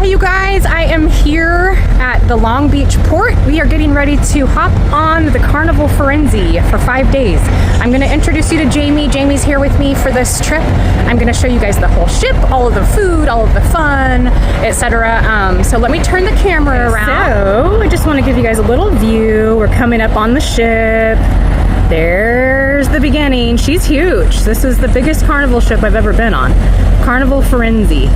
Hey you guys, I am here at the Long Beach port. We are getting ready to hop on the Carnival Firenze for 5 days. I'm going to introduce you to Jamie. Jamie's here with me for this trip. I'm going to show you guys the whole ship, all of the food, all of the fun, etc. So let me turn the camera around. So I just want to give you guys a little view. We're coming up on the ship. There's the beginning. She's huge. This is the biggest carnival ship I've ever been on. Carnival Firenze.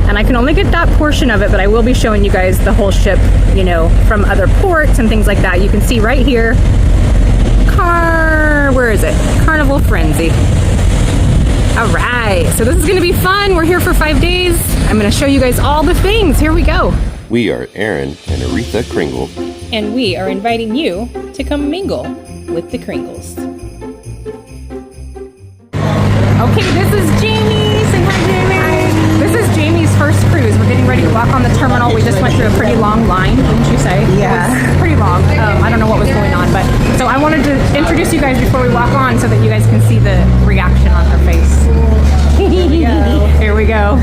And I can only get that portion of it, but I will be showing you guys the whole ship, you know, from other ports and things like that. You can see right here, where is it? Carnival Firenze. All right, so this is gonna be fun. We're here for 5 days. I'm gonna show you guys all the things. Here we go. We are Aaron and Aretha Kringle. And we are inviting you to come mingle with the Kringles. Okay, this is Jamie. Say hi, Jamie. This is Jamie's first cruise. We're getting ready to walk on the terminal. We just went through a pretty long line, wouldn't you say? Yeah. It was pretty long. I don't know what was going on, but so I wanted to introduce you guys before we walk on so that you guys can see the reaction on her face. Here we go.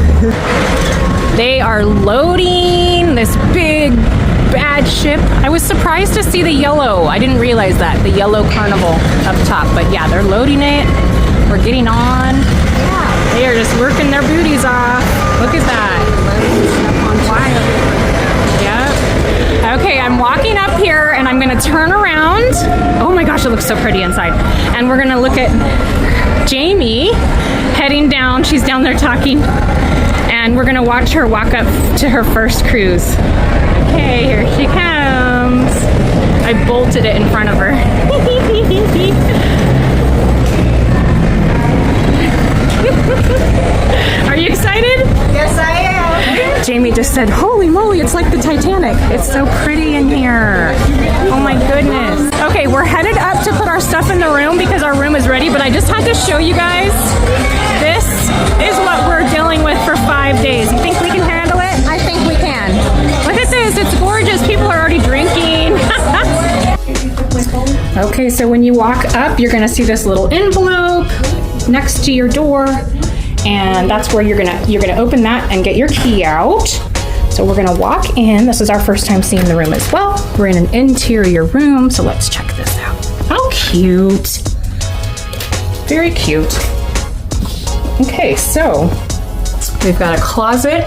They are loading this big bad ship. I was surprised to see the yellow. I didn't realize that, the yellow Carnival up top, but yeah, they're loading it. We're getting on. They are just working their booties off. Look at that. Yep. Okay, I'm walking up here and I'm gonna turn around. Oh my gosh, it looks so pretty inside. And we're gonna look at Jamie heading down. She's down there talking. And we're gonna watch her walk up to her first cruise. Okay, here she comes. I bolted it in front of her. Are you excited? Yes, I am. Jamie just said, holy moly, it's like the Titanic. It's so pretty in here. Oh my goodness. Okay, we're headed up to put our stuff in the room because our room is ready, but I just had to show you guys, this is what we're dealing with for 5 days. You think we can handle it? I think we can. Look at this, it's gorgeous. People are already drinking. Okay, so when you walk up, you're gonna see this little envelope next to your door, and that's where you're gonna open that and get your key out. So we're gonna walk in. This is our first time seeing the room as well. We're in an interior room, so let's check this out. How cute. Very cute. Okay, so we've got a closet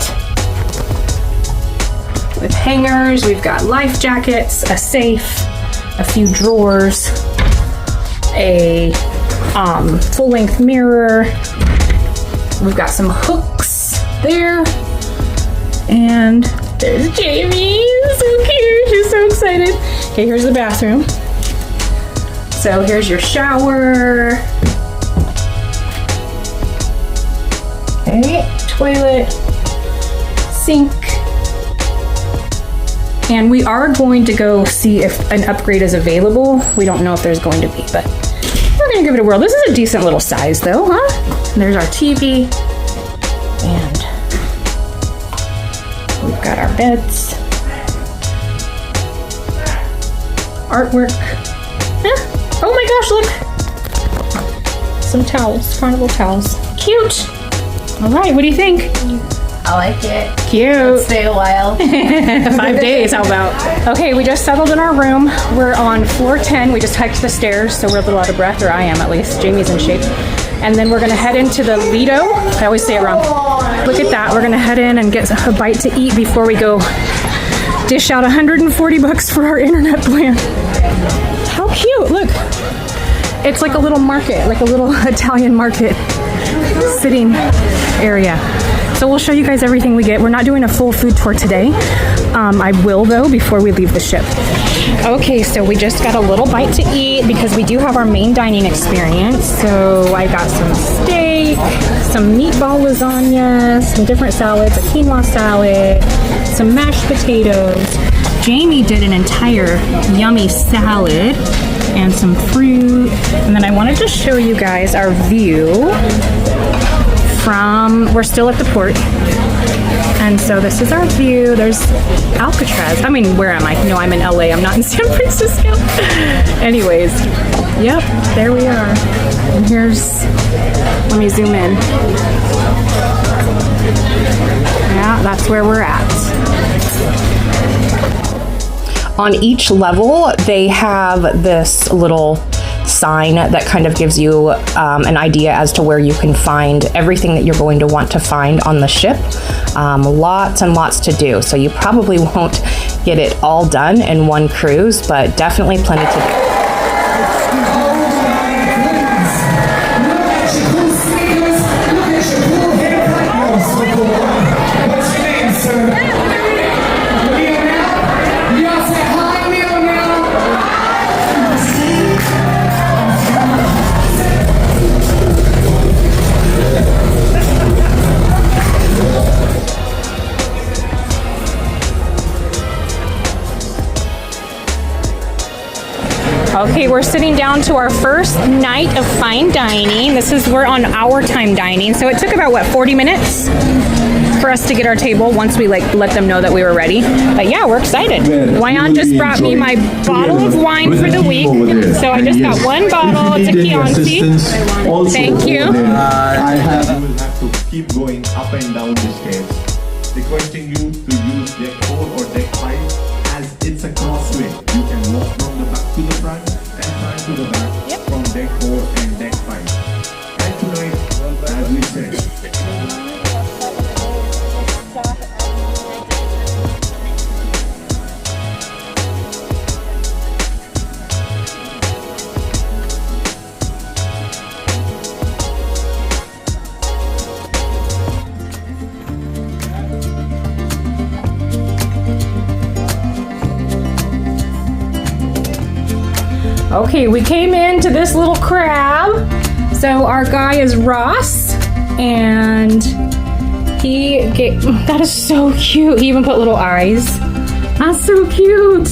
with hangers, we've got life jackets, a safe, a few drawers, a full-length mirror. We've got some hooks there. And there's Jamie. So cute. She's so excited. Okay, here's the bathroom. So here's your shower. Okay, toilet, sink. And we are going to go see if an upgrade is available. We don't know if there's going to be, but we're gonna give it a whirl. This is a decent little size though, huh? And there's our TV. And we've got our beds. Artwork. Yeah. Oh my gosh, look. Some towels, carnival towels. Cute. All right, what do you think? I like it. Cute. Let's stay a while. 5 days, how about? Okay, we just settled in our room. We're on floor 10. We just hiked the stairs, so we're a little out of breath, or I am at least. Jamie's in shape. And then we're gonna head into the Lido. I always say it wrong. Look at that. We're gonna head in and get a bite to eat before we go dish out $140 for our internet plan. How cute, look. It's like a little market, like a little Italian market sitting area. So we'll show you guys everything we get. We're not doing a full food tour today. I will though before we leave the ship. Okay, so we just got a little bite to eat because we do have our main dining experience. So I got some steak, some meatball lasagna, some different salads, a quinoa salad, some mashed potatoes. Jamie did an entire yummy salad and some fruit. And then I wanted to show you guys our view from, we're still at the port. And so this is our view. There's Alcatraz. I mean, where am I? No, I'm in LA. I'm not in San Francisco. Anyways, yep, there we are. And here's, let me zoom in. Yeah, that's where we're at. On each level, they have this little sign that kind of gives you an idea as to where you can find everything that you're going to want to find on the ship. Lots and lots to do, so you probably won't get it all done in one cruise, but definitely plenty to do. Okay, we're sitting down to our first night of fine dining. We're on our time dining, so it took about, what, 40 minutes for us to get our table once we let them know that we were ready. But yeah, we're excited. Wayan just brought me my bottle of wine for the week, so I just got one bottle. It's a Chianti. Thank you. You will have to keep going up and down the stairs, requesting you to use deck 4 or deck 5 as it's a crossway. You can walk from the back to the front and front to the back from deck 4 and deck 5. And tonight, as we said, Okay, we came into this little crab. So our guy is Ross, and that is so cute. He even put little eyes. That's so cute.